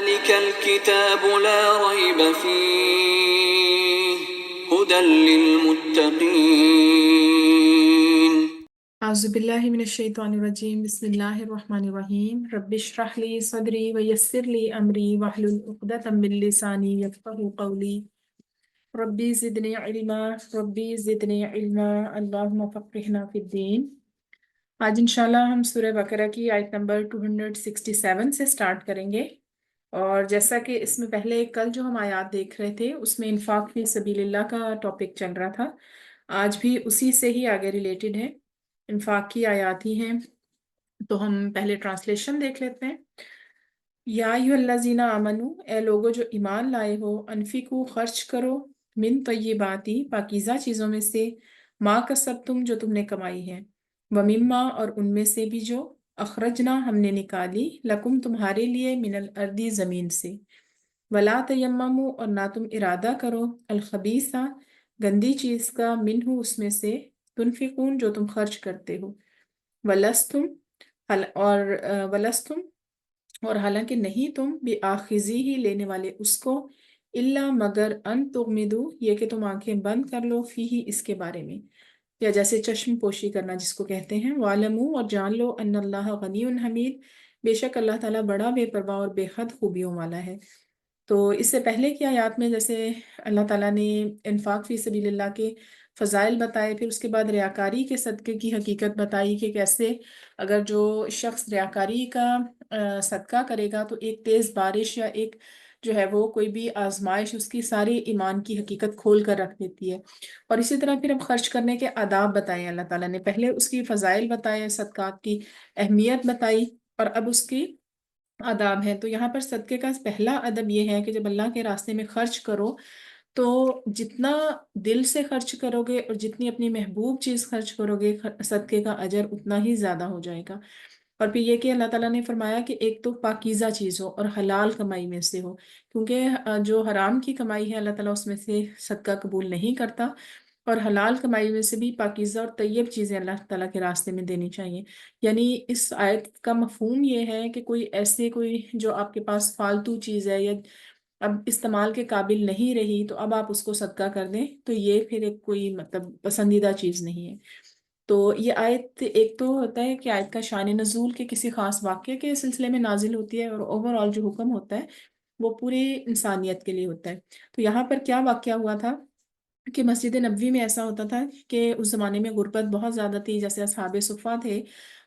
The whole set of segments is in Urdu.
ذلك الكتاب لا ريب فيه هدى للمتقين اعوذ باللہ من الشیطان الرجیم بسم اللہ الرحمن الرحیم رب اشرح لی صدری ویسر لی امری واحلل عقدۃ من لسانی یفقہوا قولی ربی زدنی علما اللہم فقہنا فی الدین۔ آج انشاءاللہ ہم سورہ بقرہ کی آیت نمبر 267 سے سٹارٹ کریں گے، اور جیسا کہ اس میں پہلے کل جو ہم آیات دیکھ رہے تھے اس میں انفاق فی سبیل اللہ کا ٹاپک چل رہا تھا، آج بھی اسی سے ہی آگے ریلیٹڈ ہے، انفاق کی آیات ہی ہیں۔ تو ہم پہلے ٹرانسلیشن دیکھ لیتے ہیں۔ یا ایھا الذین آمنو، اے لوگو جو ایمان لائے ہو، انفقو خرچ کرو، من طیباتی پاکیزہ چیزوں میں سے، ما کسبتم جو تم نے کمائی ہے، ومما اور ان میں سے بھی جو اخرجنا ہم نے نکالی، لکم تمہارے لیے، من الارض زمین سے، ولا تیمموا اور نہ تم ارادہ کرو، الخبیثہ گندی چیز کا، منہ اس میں سے، تنفقون جو تم خرچ کرتے ہو، ولستم ولستم اور حالانکہ نہیں تم بآخذی ہی لینے والے اس کو، الا مگر ان تغمدو یہ کہ تم آنکھیں بند کر لو، فی ہی اس کے بارے میں، یا جیسے چشم پوشی کرنا جس کو کہتے ہیں، وَاعْلَمُوا اور جان لو، ان اللہ غنی حمید بے شک اللہ تعالیٰ بڑا بے پرواہ اور بے حد خوبیوں والا ہے۔ تو اس سے پہلے کی آیات میں جیسے اللہ تعالیٰ نے انفاق فی سبیل اللہ کے فضائل بتائے، پھر اس کے بعد ریاکاری کے صدقے کی حقیقت بتائی کہ کیسے اگر جو شخص ریاکاری کا صدقہ کرے گا تو ایک تیز بارش یا ایک جو ہے وہ کوئی بھی آزمائش اس کی ساری ایمان کی حقیقت کھول کر رکھ دیتی ہے۔ اور اسی طرح پھر اب خرچ کرنے کے آداب بتائے اللہ تعالیٰ نے، پہلے اس کی فضائل بتائے، صدقات کی اہمیت بتائی، اور اب اس کی آداب ہیں۔ تو یہاں پر صدقے کا پہلا ادب یہ ہے کہ جب اللہ کے راستے میں خرچ کرو تو جتنا دل سے خرچ کرو گے اور جتنی اپنی محبوب چیز خرچ کرو گے، صدقے کا اجر اتنا ہی زیادہ ہو جائے گا۔ اور پھر یہ کہ اللہ تعالیٰ نے فرمایا کہ ایک تو پاکیزہ چیز ہو اور حلال کمائی میں سے ہو، کیونکہ جو حرام کی کمائی ہے اللہ تعالیٰ اس میں سے صدقہ قبول نہیں کرتا، اور حلال کمائی میں سے بھی پاکیزہ اور طیب چیزیں اللہ تعالیٰ کے راستے میں دینی چاہیے۔ یعنی اس آیت کا مفہوم یہ ہے کہ کوئی جو آپ کے پاس فالتو چیز ہے یا اب استعمال کے قابل نہیں رہی تو اب آپ اس کو صدقہ کر دیں، تو یہ پھر ایک کوئی مطلب پسندیدہ چیز نہیں ہے۔ تو یہ آیت ایک تو ہوتا ہے کہ آیت کا شان نزول کے کسی خاص واقعے کے سلسلے میں نازل ہوتی ہے، اور اوور آل جو حکم ہوتا ہے وہ پوری انسانیت کے لیے ہوتا ہے۔ تو یہاں پر کیا واقعہ ہوا تھا کہ مسجد نبوی میں ایسا ہوتا تھا کہ اس زمانے میں غربت بہت زیادہ تھی، جیسے اصحاب صفہ تھے،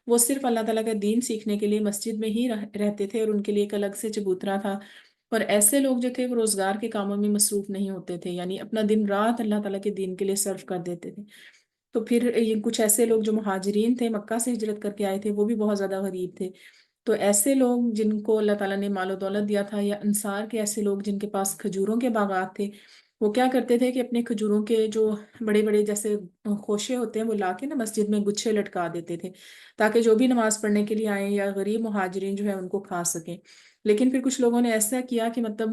وہ صرف اللہ تعالیٰ کا دین سیکھنے کے لیے مسجد میں ہی رہتے تھے، اور ان کے لیے ایک الگ سے چبوترا تھا، اور ایسے لوگ جو تھے وہ روزگار کے کاموں میں مصروف نہیں ہوتے تھے، یعنی اپنا دن رات اللہ تعالیٰ کے دین کے لیے صرف کر دیتے تھے۔ تو پھر یہ کچھ ایسے لوگ جو مہاجرین تھے، مکہ سے ہجرت کر کے آئے تھے، وہ بھی بہت زیادہ غریب تھے۔ تو ایسے لوگ جن کو اللہ تعالیٰ نے مال و دولت دیا تھا، یا انصار کے ایسے لوگ جن کے پاس کھجوروں کے باغات تھے، وہ کیا کرتے تھے کہ اپنے کھجوروں کے جو بڑے بڑے جیسے خوشے ہوتے ہیں وہ لا کے نا مسجد میں گچھے لٹکا دیتے تھے، تاکہ جو بھی نماز پڑھنے کے لیے آئیں یا غریب مہاجرین جو ہے ان کو کھا سکیں۔ لیکن پھر کچھ لوگوں نے ایسا کیا کہ مطلب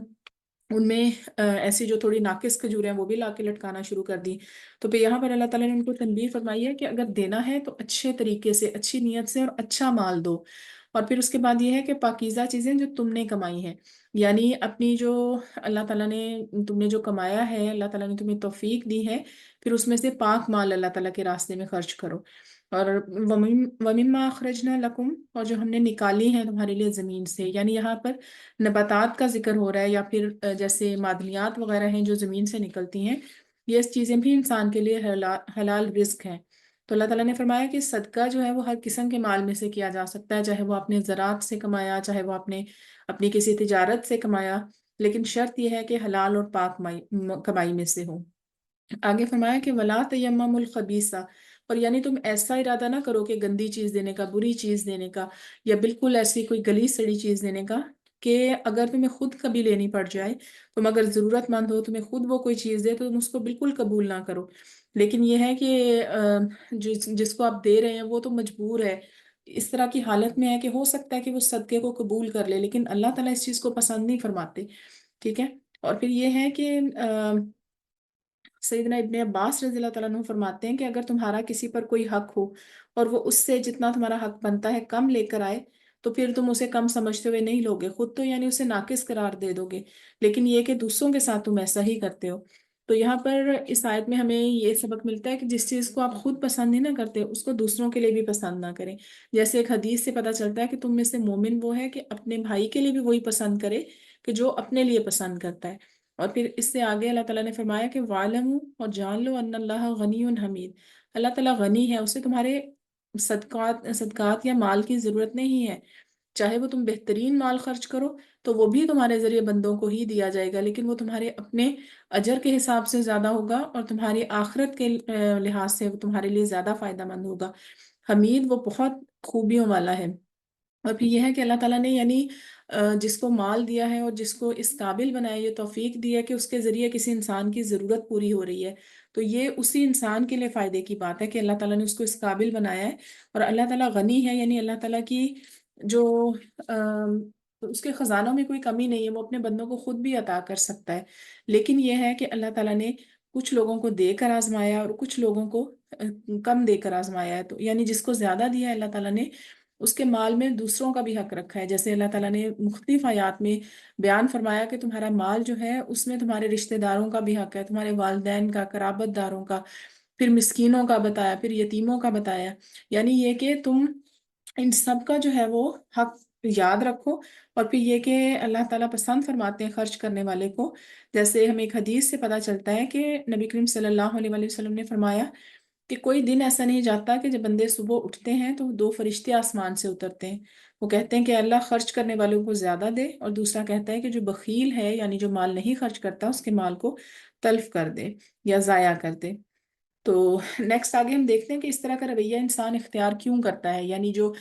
ان میں ایسی جو تھوڑی ناقص کھجوریں ہیں وہ بھی لا کے لٹکانا شروع کر دی۔ تو پھر یہاں پر اللہ تعالیٰ نے ان کو تنبیہ فرمائی ہے کہ اگر دینا ہے تو اچھے طریقے سے، اچھی نیت سے اور اچھا مال دو۔ اور پھر اس کے بعد یہ ہے کہ پاکیزہ چیزیں جو تم نے کمائی ہیں، یعنی اپنی جو اللہ تعالیٰ نے تم نے جو کمایا ہے، اللہ تعالیٰ نے تمہیں توفیق دی ہے، پھر اس میں سے پاک مال اللہ تعالیٰ کے راستے میں خرچ کرو۔ اور وَمِمَّا أَخْرَجْنَا لَكُمْ اور جو ہم نے نکالی ہیں تمہارے لیے زمین سے، یعنی یہاں پر نباتات کا ذکر ہو رہا ہے، یا پھر جیسے معدنیات وغیرہ ہیں جو زمین سے نکلتی ہیں، یہ چیزیں بھی انسان کے لیے حلال رزق ہیں۔ تو اللہ تعالیٰ نے فرمایا کہ صدقہ جو ہے وہ ہر قسم کے مال میں سے کیا جا سکتا ہے، چاہے وہ اپنے زراعت سے کمایا، چاہے وہ اپنی کسی تجارت سے کمایا، لیکن شرط یہ ہے کہ حلال اور پاک کمائی میں سے ہو۔ آگے فرمایا کہ ولا تیمم الخبیثہ، اور یعنی تم ایسا ارادہ نہ کرو کہ گندی چیز دینے کا، بری چیز دینے کا، یا بالکل ایسی کوئی گلی سڑی چیز دینے کا، کہ اگر تمہیں خود کبھی لینی پڑ جائے، تم اگر ضرورت مند ہو، تمہیں خود وہ کوئی چیز دے تو تم اس کو بالکل قبول نہ کرو۔ لیکن یہ ہے کہ جس کو آپ دے رہے ہیں وہ تو مجبور ہے، اس طرح کی حالت میں ہے کہ ہو سکتا ہے کہ وہ صدقے کو قبول کر لے، لیکن اللہ تعالیٰ اس چیز کو پسند نہیں فرماتے، ٹھیک ہے۔ اور پھر یہ ہے کہ سیدنا ابن عباس رضی اللہ تعالیٰ عنہ فرماتے ہیں کہ اگر تمہارا کسی پر کوئی حق ہو اور وہ اس سے جتنا تمہارا حق بنتا ہے کم لے کر آئے، تو پھر تم اسے کم سمجھتے ہوئے نہیں لوگے، خود تو یعنی اسے ناقص قرار دے دو گے، لیکن یہ کہ دوسروں کے ساتھ تم ایسا ہی کرتے ہو۔ تو یہاں پر اس آیت میں ہمیں یہ سبق ملتا ہے کہ جس چیز کو آپ خود پسند ہی نہ کرتے اس کو دوسروں کے لیے بھی پسند نہ کریں۔ جیسے ایک حدیث سے پتہ چلتا ہے کہ تم میں سے مومن وہ ہے کہ اپنے بھائی کے لیے بھی وہی پسند کرے کہ جو اپنے لیے پسند کرتا ہے۔ اور پھر اس سے آگے اللہ تعالیٰ نے فرمایا کہ وَاعْلَمُوا، اور جان لو، ان اللہ غنی حمید، اللہ تعالیٰ غنی ہے، اسے تمہارے صدقات یا مال کی ضرورت نہیں ہے۔ چاہے وہ تم بہترین مال خرچ کرو تو وہ بھی تمہارے ذریعے بندوں کو ہی دیا جائے گا، لیکن وہ تمہارے اپنے اجر کے حساب سے زیادہ ہوگا اور تمہاری آخرت کے لحاظ سے وہ تمہارے لیے زیادہ فائدہ مند ہوگا۔ حمید، وہ بہت خوبیوں والا ہے۔ اور پھر یہ ہے کہ اللہ تعالیٰ نے یعنی جس کو مال دیا ہے اور جس کو اس قابل بنایا، یہ توفیق دی ہے کہ اس کے ذریعے کسی انسان کی ضرورت پوری ہو رہی ہے، تو یہ اسی انسان کے لیے فائدے کی بات ہے کہ اللہ تعالیٰ نے اس کو اس قابل بنایا ہے۔ اور اللہ تعالیٰ غنی ہے، یعنی اللہ تعالیٰ کی جو آم، اس کے خزانوں میں کوئی کمی نہیں ہے، وہ اپنے بندوں کو خود بھی عطا کر سکتا ہے، لیکن یہ ہے کہ اللہ تعالیٰ نے کچھ لوگوں کو دے کر آزمایا اور کچھ لوگوں کو کم دے کر آزمایا ہے۔ تو یعنی جس کو زیادہ دیا ہے اللہ تعالیٰ نے، اس کے مال میں دوسروں کا بھی حق رکھا ہے۔ جیسے اللہ تعالیٰ نے مختلف آیات میں بیان فرمایا کہ تمہارا مال جو ہے اس میں تمہارے رشتہ داروں کا بھی حق ہے، تمہارے والدین کا، قرابت داروں کا، پھر مسکینوں کا بتایا، پھر یتیموں کا بتایا، یعنی یہ کہ تم ان سب کا جو ہے وہ حق یاد رکھو۔ اور پھر یہ کہ اللہ تعالیٰ پسند فرماتے ہیں خرچ کرنے والے کو۔ جیسے ہمیں ایک حدیث سے پتہ چلتا ہے کہ نبی کریم صلی اللہ علیہ وآلہ وسلم نے فرمایا کہ کوئی دن ایسا نہیں جاتا کہ جب بندے صبح اٹھتے ہیں تو دو فرشتے آسمان سے اترتے ہیں، وہ کہتے ہیں کہ اللہ خرچ کرنے والوں کو زیادہ دے، اور دوسرا کہتا ہے کہ جو بخیل ہے یعنی جو مال نہیں خرچ کرتا اس کے مال کو تلف کر دے یا ضائع کر دے۔ تو نیکسٹ آگے ہم دیکھتے ہیں کہ اس طرح کا رویہ انسان اختیار کیوں کرتا ہے، یعنی جو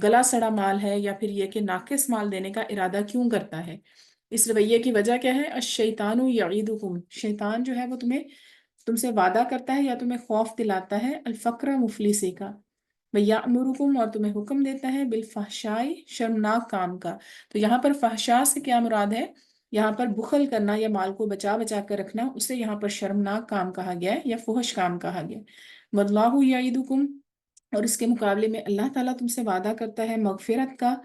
گلا سڑا مال ہے یا پھر یہ کہ ناقص مال دینے کا ارادہ کیوں کرتا ہے، اس رویے کی وجہ کیا ہے؟ الشیطان یعیدکم، شیطان جو ہے وہ تم سے وعدہ کرتا ہے یا تمہیں خوف دلاتا ہے الفقر، مفلسی کا، وَيَأْمُرُكُمْ، اور تمہیں حکم دیتا ہے بالفحشاء، شرمناک کام کا۔ تو یہاں پر فحشاء سے کیا مراد ہے؟ یہاں پر بخل کرنا یا مال کو بچا بچا کر رکھنا، اسے یہاں پر شرمناک کام کہا گیا ہے یا فحش کام کہا گیا ہے۔ وَاللَّهُ يَعِدُكُمْ، اور اس کے مقابلے میں اللہ تعالیٰ تم سے وعدہ کرتا ہے مغفرت کا،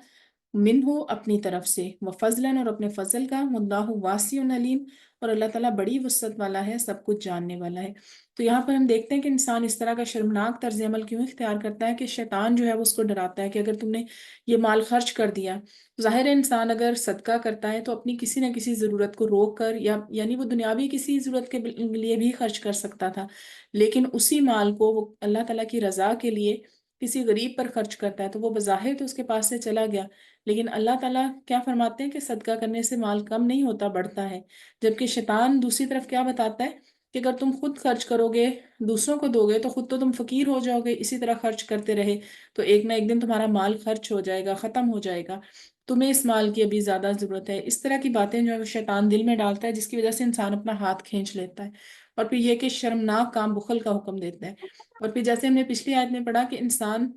منہ اپنی طرف سے، وفضلاً، اور اپنے فضل کا، واللہ واسع علیم، اور اللہ تعالیٰ بڑی وسعت والا ہے، سب کچھ جاننے والا ہے۔ تو یہاں پر ہم دیکھتے ہیں کہ انسان اس طرح کا شرمناک طرز عمل کیوں اختیار کرتا ہے کہ شیطان جو ہے وہ اس کو ڈراتا ہے کہ اگر تم نے یہ مال خرچ کر دیا، ظاہر ہے انسان اگر صدقہ کرتا ہے تو اپنی کسی نہ کسی ضرورت کو روک کر، یا یعنی وہ دنیاوی کسی ضرورت کے لیے بھی خرچ کر سکتا تھا، لیکن اسی مال کو وہ اللہ تعالیٰ کی رضا کے لیے کسی غریب پر خرچ کرتا ہے تو وہ بظاہر تو اس کے پاس سے چلا گیا، لیکن اللہ تعالیٰ کیا فرماتے ہیں کہ صدقہ کرنے سے مال کم نہیں ہوتا، بڑھتا ہے۔ جبکہ شیطان دوسری طرف کیا بتاتا ہے کہ اگر تم خود خرچ کرو گے، دوسروں کو دو گے، تو خود تو تم فقیر ہو جاؤ گے، اسی طرح خرچ کرتے رہے تو ایک نہ ایک دن تمہارا مال خرچ ہو جائے گا، ختم ہو جائے گا، تمہیں اس مال کی ابھی زیادہ ضرورت ہے۔ اس طرح کی باتیں جو ہے وہ شیطان دل میں ڈالتا ہے، جس کی وجہ سے انسان اپنا ہاتھ کھینچ لیتا ہے، اور پھر یہ کہ شرمناک کام، بخل کا حکم دیتا ہے۔ اور پھر جیسے ہم نے پچھلی آیت میں پڑھا کہ انسان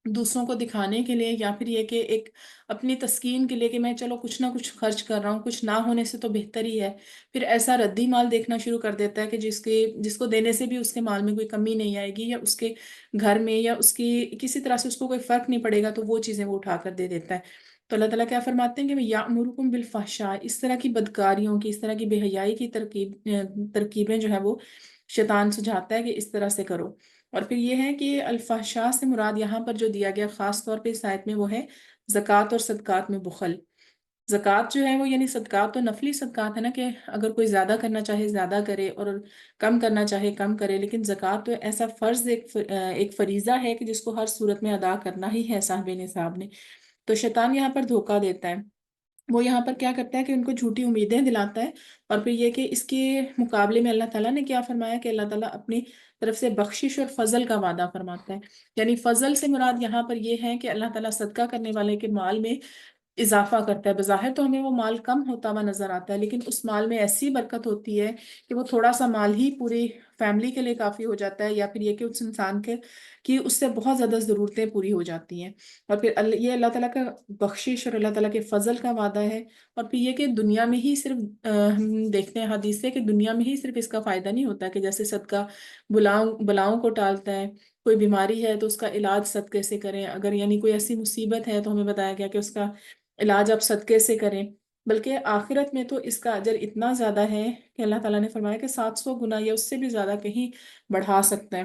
دوسروں کو دکھانے کے لیے یا پھر یہ کہ ایک اپنی تسکین کے لیے کہ میں چلو کچھ نہ کچھ خرچ کر رہا ہوں، کچھ نہ ہونے سے تو بہتر ہی ہے، پھر ایسا ردی مال دیکھنا شروع کر دیتا ہے کہ جس کو دینے سے بھی اس کے مال میں کوئی کمی نہیں آئے گی، یا اس کے گھر میں یا اس کی کسی طرح سے اس کو کوئی فرق نہیں پڑے گا، تو وہ چیزیں وہ اٹھا کر دے دیتا ہے۔ تو اللہ تعالیٰ کیا فرماتے ہیں کہ یأمرکم بالفحشاء، اس طرح کی بدکاریوں کی، اس طرح کی بے حیائی کی ترکیبیں جو ہے وہ شیطان سجھاتا ہے کہ اس طرح سے کرو۔ اور پھر یہ ہے کہ الفحشاء سے مراد یہاں پر جو دیا گیا خاص طور پہ اس آیت میں وہ ہے زکوٰۃ اور صدقات میں بخل۔ زکوٰۃ جو ہے وہ یعنی صدقات تو نفلی صدقات ہے نا، کہ اگر کوئی زیادہ کرنا چاہے زیادہ کرے اور کم کرنا چاہے کم کرے، لیکن زکوٰۃ تو ایسا فرض، ایک فریضہ ہے کہ جس کو ہر صورت میں ادا کرنا ہی ہے صاحب نصاب نے۔ تو شیطان یہاں پر دھوکہ دیتا ہے، وہ یہاں پر کیا کرتا ہے کہ ان کو جھوٹی امیدیں دلاتا ہے، اور پھر یہ کہ اس کے مقابلے میں اللہ تعالیٰ نے کیا فرمایا کہ اللہ تعالیٰ اپنی طرف سے بخشش اور فضل کا وعدہ فرماتا ہے۔ یعنی فضل سے مراد یہاں پر یہ ہے کہ اللہ تعالیٰ صدقہ کرنے والے کے مال میں اضافہ کرتا ہے۔ بظاہر تو ہمیں وہ مال کم ہوتا ہوا نظر آتا ہے، لیکن اس مال میں ایسی برکت ہوتی ہے کہ وہ تھوڑا سا مال ہی پوری فیملی کے لیے کافی ہو جاتا ہے، یا پھر یہ کہ اس انسان کے کی اس سے بہت زیادہ ضرورتیں پوری ہو جاتی ہیں۔ اور پھر یہ اللہ تعالیٰ کا بخشش اور اللہ تعالیٰ کے فضل کا وعدہ ہے۔ اور پھر یہ کہ دنیا میں ہی صرف ہم دیکھتے ہیں حدیث سے کہ دنیا میں ہی صرف اس کا فائدہ نہیں ہوتا، کہ جیسے صدقہ بلاؤں کو ٹالتا ہے، کوئی بیماری ہے تو اس کا علاج صدقے سے کریں، اگر یعنی کوئی ایسی مصیبت ہے تو ہمیں بتایا گیا کہ اس کا علاج آپ صدقے سے کریں، بلکہ آخرت میں تو اس کا اجر اتنا زیادہ ہے کہ اللہ تعالیٰ نے فرمایا کہ 700 گنا یا اس سے بھی زیادہ کہیں بڑھا سکتا ہے۔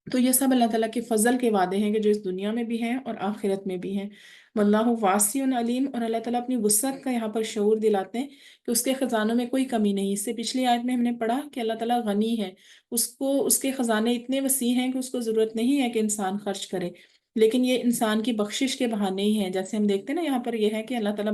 تو یہ سب اللہ تعالیٰ کے فضل کے وعدے ہیں کہ جو اس دنیا میں بھی ہیں اور آخرت میں بھی ہیں۔ واللہ واسع علیم، اور اللہ تعالیٰ اپنی وسعت کا یہاں پر شعور دلاتے ہیں کہ اس کے خزانوں میں کوئی کمی نہیں۔ اس سے پچھلی آیت میں ہم نے پڑھا کہ اللہ تعالیٰ غنی ہے، اس کے خزانے اتنے وسیع ہیں کہ اس کو ضرورت نہیں ہے کہ انسان خرچ کرے، لیکن یہ انسان کی بخشش کے بہانے ہی ہیں۔ جیسے ہم دیکھتے ہیں نا یہاں پر یہ ہے کہ اللہ تعالیٰ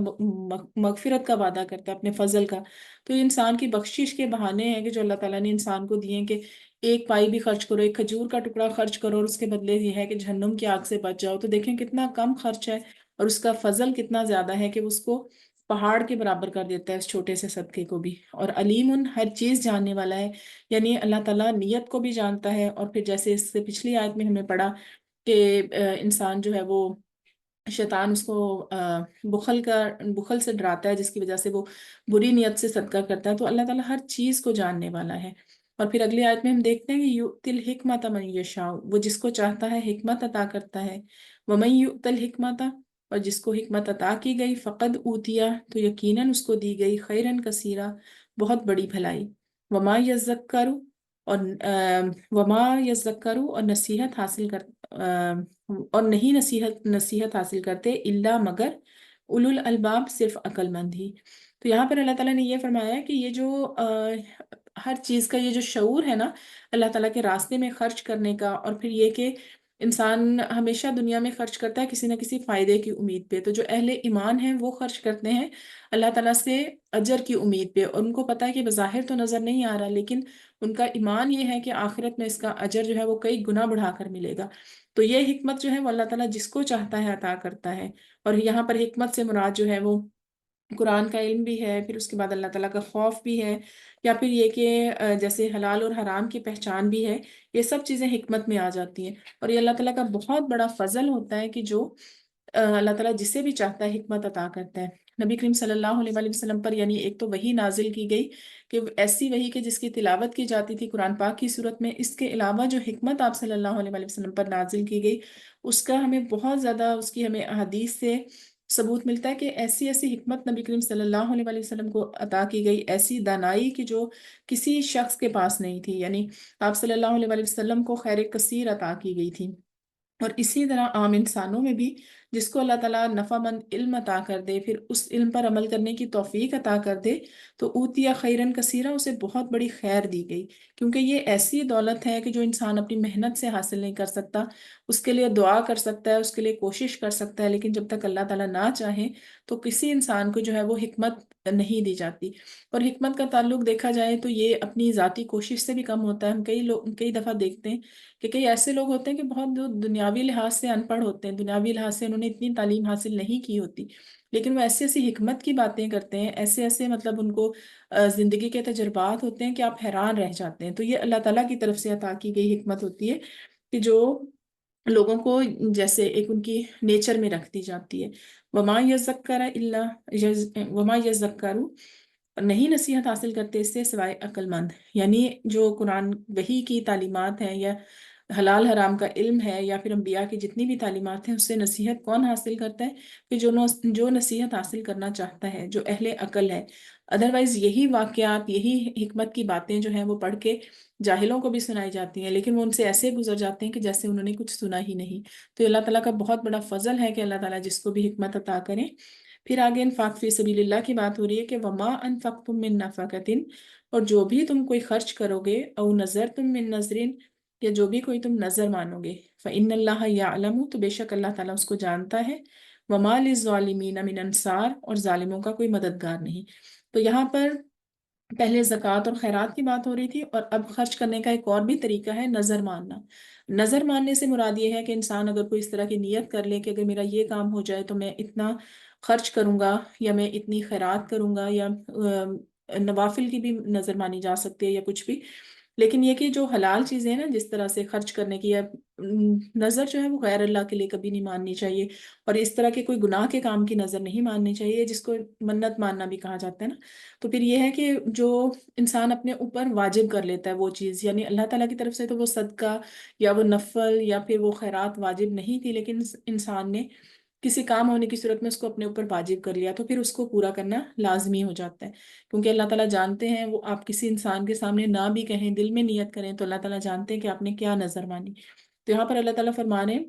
مغفرت کا وعدہ کرتا ہے اپنے فضل کا، تو یہ انسان کی بخشش کے بہانے ہیں کہ جو اللہ تعالیٰ نے انسان کو دیے ہیں کہ ایک پائی بھی خرچ کرو، ایک کھجور کا ٹکڑا خرچ کرو اور اس کے بدلے یہ ہے کہ جہنم کی آگ سے بچ جاؤ۔ تو دیکھیں کتنا کم خرچ ہے اور اس کا فضل کتنا زیادہ ہے کہ اس کو پہاڑ کے برابر کر دیتا ہے اس چھوٹے سے صدقے کو بھی۔ اور علیم ہر چیز جاننے والا ہے، یعنی اللہ تعالیٰ نیت کو بھی جانتا ہے۔ اور پھر جیسے اس سے پچھلی آیت میں ہم نے پڑھا کہ انسان جو ہے وہ شیطان اس کو بخل سے ڈراتا ہے، جس کی وجہ سے وہ بری نیت سے صدقہ کرتا ہے۔ تو اللہ تعالیٰ ہر چیز کو جاننے والا ہے۔ اور پھر اگلی آیت میں ہم دیکھتے ہیں کہ یؤتی الحکمۃ من یشاء، وہ جس کو چاہتا ہے حکمت عطا کرتا ہے۔ ومن یؤت الحکمۃ، اور جس کو حکمت عطا کی گئی، فقد اوتیا، تو یقیناً اس کو دی گئی، خیرن کثیرہ، بہت بڑی بھلائی۔ وما یذکر، اور اور نصیحت حاصل کر اور نہیں نصیحت حاصل کرتے الا مگر اولو الالباب، صرف عقل مند ہی۔ تو یہاں پر اللہ تعالیٰ نے یہ فرمایا ہے کہ یہ جو ہر چیز کا یہ جو شعور ہے نا اللہ تعالیٰ کے راستے میں خرچ کرنے کا، اور پھر یہ کہ انسان ہمیشہ دنیا میں خرچ کرتا ہے کسی نہ کسی فائدے کی امید پہ، تو جو اہل ایمان ہیں وہ خرچ کرتے ہیں اللہ تعالیٰ سے اجر کی امید پہ، اور ان کو پتہ ہے کہ بظاہر تو نظر نہیں آ رہا، لیکن ان کا ایمان یہ ہے کہ آخرت میں اس کا اجر جو ہے وہ کئی گنا بڑھا کر ملے گا۔ تو یہ حکمت جو ہے وہ اللہ تعالیٰ جس کو چاہتا ہے عطا کرتا ہے۔ اور یہاں پر حکمت سے مراد جو ہے وہ قرآن کا علم بھی ہے، پھر اس کے بعد اللہ تعالیٰ کا خوف بھی ہے، یا پھر یہ کہ جیسے حلال اور حرام کی پہچان بھی ہے، یہ سب چیزیں حکمت میں آ جاتی ہیں۔ اور یہ اللہ تعالیٰ کا بہت بڑا فضل ہوتا ہے کہ جو اللہ تعالیٰ جسے بھی چاہتا ہے حکمت عطا کرتا ہے۔ نبی کریم صلی اللہ علیہ وآلہ وسلم پر یعنی ایک تو وحی نازل کی گئی کہ ایسی وحی کہ جس کی تلاوت کی جاتی تھی قرآن پاک کی صورت میں، اس کے علاوہ جو حکمت آپ صلی اللہ علیہ وآلہ وسلم پر نازل کی گئی اس کا ہمیں بہت زیادہ اس کی ہمیں احادیث سے ثبوت ملتا ہے کہ ایسی ایسی حکمت نبی کریم صلی اللہ علیہ وآلہ وسلم کو عطا کی گئی، ایسی دانائی کی جو کسی شخص کے پاس نہیں تھی، یعنی آپ صلی اللہ علیہ وآلہ وسلم کو خیر کثیر عطا کی گئی تھی۔ اور اسی طرح عام انسانوں میں بھی جس کو اللہ تعالیٰ نفع مند علم عطا کر دے، پھر اس علم پر عمل کرنے کی توفیق عطا کر دے، تو اوتیا خیرن کثیرہ، اسے بہت بڑی خیر دی گئی، کیونکہ یہ ایسی دولت ہے کہ جو انسان اپنی محنت سے حاصل نہیں کر سکتا۔ اس کے لیے دعا کر سکتا ہے، اس کے لیے کوشش کر سکتا ہے، لیکن جب تک اللہ تعالیٰ نہ چاہے تو کسی انسان کو جو ہے وہ حکمت نہیں دی جاتی۔ اور حکمت کا تعلق دیکھا جائے تو یہ اپنی ذاتی کوشش سے بھی کم ہوتا ہے۔ ہم کئی دفعہ دیکھتے ہیں کہ کئی ایسے لوگ ہوتے ہیں کہ بہت دنیاوی لحاظ سے ان پڑھ ہوتے ہیں، دنیاوی لحاظ سے انہوں نے اتنی تعلیم حاصل نہیں کی ہوتی، لیکن وہ ایسی ایسی حکمت کی باتیں کرتے ہیں، ایسے ایسے مطلب ان کو زندگی کے تجربات ہوتے ہیں کہ آپ حیران رہ جاتے ہیں۔ تو یہ اللہ تعالیٰ کی طرف سے عطا کی گئی حکمت ہوتی ہے کہ جو لوگوں کو جیسے ایک ان کی نیچر میں رکھ دی جاتی ہے۔ وما یذکر، نہیں نصیحت حاصل کرتے اس سے سوائے عقل مند، یعنی جو قرآن وحی کی تعلیمات ہیں یا حلال حرام کا علم ہے یا پھر انبیاء کی جتنی بھی تعلیمات ہیں، اس سے نصیحت کون حاصل کرتا ہے؟ کہ جو نصیحت حاصل کرنا چاہتا ہے، جو اہل عقل ہے۔ ادروائز یہی واقعات، یہی حکمت کی باتیں جو ہیں وہ پڑھ کے جاہلوں کو بھی سنائی جاتی ہیں، لیکن وہ ان سے ایسے گزر جاتے ہیں کہ جیسے انہوں نے کچھ سنا ہی نہیں۔ تو اللہ تعالیٰ کا بہت بڑا فضل ہے کہ اللہ تعالیٰ جس کو بھی حکمت عطا کریں۔ پھر آگے انفاق فی سبیل اللہ کی بات ہو رہی ہے کہ وما انفقتم من نفقۃ، اور جو بھی تم کوئی خرچ کرو گے، او نذرتم من نذر، یا جو بھی کوئی تم نظر مانو گے، فإن اللہ یعلم، تو بے شک اللہ تعالیٰ اس کو جانتا ہے، وما للظالمین من انصار، اور ظالموں کا کوئی مددگار نہیں۔ تو یہاں پر پہلے زکوٰۃ اور خیرات کی بات ہو رہی تھی، اور اب خرچ کرنے کا ایک اور بھی طریقہ ہے نظر ماننا۔ نظر ماننے سے مراد یہ ہے کہ انسان اگر کوئی اس طرح کی نیت کر لے کہ اگر میرا یہ کام ہو جائے تو میں اتنا خرچ کروں گا، یا میں اتنی خیرات کروں گا، یا نوافل کی بھی نظر مانی جا سکتی ہے یا کچھ بھی، لیکن یہ کہ جو حلال چیزیں ہیں نا، جس طرح سے خرچ کرنے کی یا نظر جو ہے وہ غیر اللہ کے لیے کبھی نہیں ماننی چاہیے، اور اس طرح کے کوئی گناہ کے کام کی نظر نہیں ماننی چاہیے، جس کو منت ماننا بھی کہا جاتا ہے نا۔ تو پھر یہ ہے کہ جو انسان اپنے اوپر واجب کر لیتا ہے وہ چیز، یعنی اللہ تعالیٰ کی طرف سے تو وہ صدقہ یا وہ نفل یا پھر وہ خیرات واجب نہیں تھی، لیکن انسان نے کسی کام ہونے کی صورت میں اس کو اپنے اوپر واجب کر لیا، تو پھر اس کو پورا کرنا لازمی ہو جاتا ہے، کیونکہ اللہ تعالیٰ جانتے ہیں، وہ آپ کسی انسان کے سامنے نہ بھی کہیں، دل میں نیت کریں، تو اللہ تعالیٰ جانتے ہیں کہ آپ نے کیا نظر مانی۔ تو یہاں پر اللہ تعالیٰ فرما رہے ہیں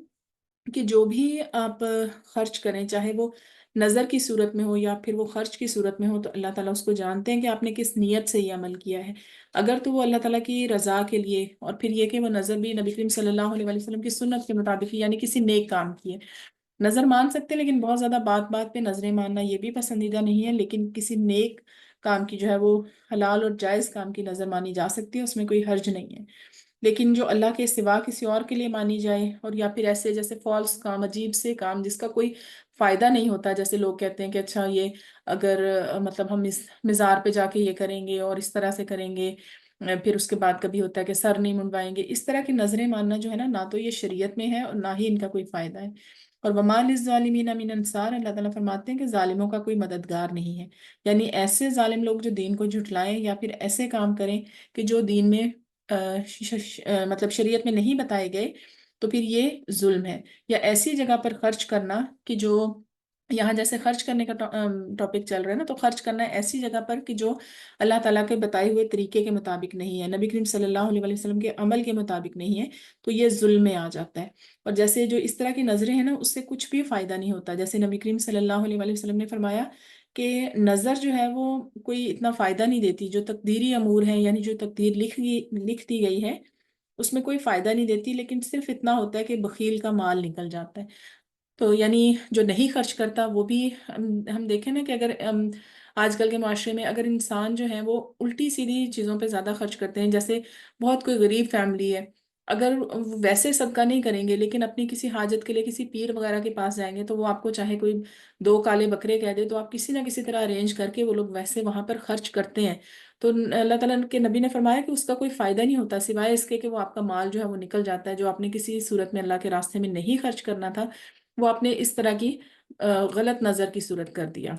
کہ جو بھی آپ خرچ کریں، چاہے وہ نظر کی صورت میں ہو یا پھر وہ خرچ کی صورت میں ہو، تو اللہ تعالیٰ اس کو جانتے ہیں کہ آپ نے کس نیت سے یہ عمل کیا ہے۔ اگر تو وہ اللہ تعالیٰ کی رضا کے لیے، اور پھر یہ کہ وہ نظر بھی نبی کریم صلی اللہ علیہ وسلم کی سنت کے مطابق، یعنی کسی نیک کام کی ہے۔ نظر مان سکتے ہیں، لیکن بہت زیادہ بات بات پہ نظریں ماننا یہ بھی پسندیدہ نہیں ہے، لیکن کسی نیک کام کی جو ہے وہ حلال اور جائز کام کی نظر مانی جا سکتی ہے، اس میں کوئی حرج نہیں ہے۔ لیکن جو اللہ کے سوا کسی اور کے لیے مانی جائے، اور یا پھر ایسے جیسے فالس کام، عجیب سے کام جس کا کوئی فائدہ نہیں ہوتا، جیسے لوگ کہتے ہیں کہ اچھا یہ اگر مطلب ہم اس مزار پہ جا کے یہ کریں گے اور اس طرح سے کریں گے، پھر اس کے بعد کبھی ہوتا ہے کہ سر نہیں منڈوائیں گے، اس طرح کی نظریں ماننا جو ہے نا، نہ تو یہ شریعت میں ہے اور نہ ہی ان کا کوئی فائدہ ہے۔ اور وما للظالمین من انصار، اللہ تعالیٰ فرماتے ہیں کہ ظالموں کا کوئی مددگار نہیں ہے، یعنی ایسے ظالم لوگ جو دین کو جھٹلائیں یا پھر ایسے کام کریں کہ جو دین میں مطلب شریعت میں نہیں بتائے گئے، تو پھر یہ ظلم ہے۔ یا ایسی جگہ پر خرچ کرنا کہ جو یہاں جیسے خرچ کرنے کا ٹاپک چل رہا ہے نا، تو خرچ کرنا ہے ایسی جگہ پر کہ جو اللہ تعالیٰ کے بتائے ہوئے طریقے کے مطابق نہیں ہے، نبی کریم صلی اللہ علیہ وسلم کے عمل کے مطابق نہیں ہے، تو یہ ظلم میں آ جاتا ہے۔ اور جیسے جو اس طرح کی نظریں ہیں نا، اس سے کچھ بھی فائدہ نہیں ہوتا، جیسے نبی کریم صلی اللہ علیہ وسلم نے فرمایا کہ نظر جو ہے وہ کوئی اتنا فائدہ نہیں دیتی، جو تقدیری امور ہیں، یعنی جو تقدیر لکھ دی گئی ہے، اس میں کوئی فائدہ نہیں دیتی، لیکن صرف اتنا ہوتا ہے کہ بخیل کا مال نکل جاتا ہے۔ تو یعنی جو نہیں خرچ کرتا وہ بھی، ہم دیکھیں نا کہ اگر آج کل کے معاشرے میں اگر انسان جو ہے وہ الٹی سیدھی چیزوں پہ زیادہ خرچ کرتے ہیں، جیسے بہت کوئی غریب فیملی ہے، اگر وہ ویسے صدقہ نہیں کریں گے لیکن اپنی کسی حاجت کے لیے کسی پیر وغیرہ کے پاس جائیں گے، تو وہ آپ کو چاہے کوئی 2 کالے بکرے کہہ دے، تو آپ کسی نہ کسی طرح ارینج کر کے وہ لوگ ویسے وہاں پر خرچ کرتے ہیں۔ تو اللہ تعالیٰ کے نبی نے فرمایا کہ اس کا کوئی فائدہ نہیں ہوتا، سوائے اس کے کہ وہ آپ کا مال جو ہے وہ نکل جاتا ہے، جو آپ نے کسی صورت میں اللہ کے راستے میں نہیں خرچ کرنا تھا، وہ آپ نے اس طرح کی غلط نظر کی صورت کر دیا۔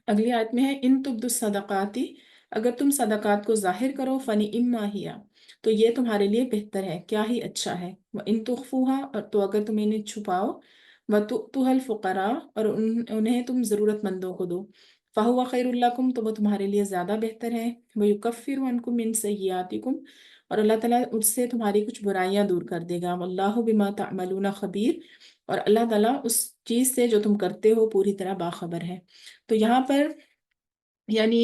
اگلی آیت میں ہے ان تبدو الصدقاتی، اگر تم صدقات کو ظاہر کرو، فنی اما ہیا، تو یہ تمہارے لیے بہتر ہے، کیا ہی اچھا ہے، وہ ان تخفوها، اور تو اگر تم انہیں چھپاؤ، وتؤتوها الفقراء، اور انہیں تم ضرورت مندوں کو دو، فہو خیر لکم، تو وہ تمہارے لیے زیادہ بہتر ہے، ویکفر عنکم من سیئاتکم، اور اللہ تعالیٰ اس سے تمہاری کچھ برائیاں دور کر دے گا، واللہ بما تعملون خبیر، اور اللہ تعالیٰ اس چیز سے جو تم کرتے ہو پوری طرح باخبر ہے۔ تو یہاں پر یعنی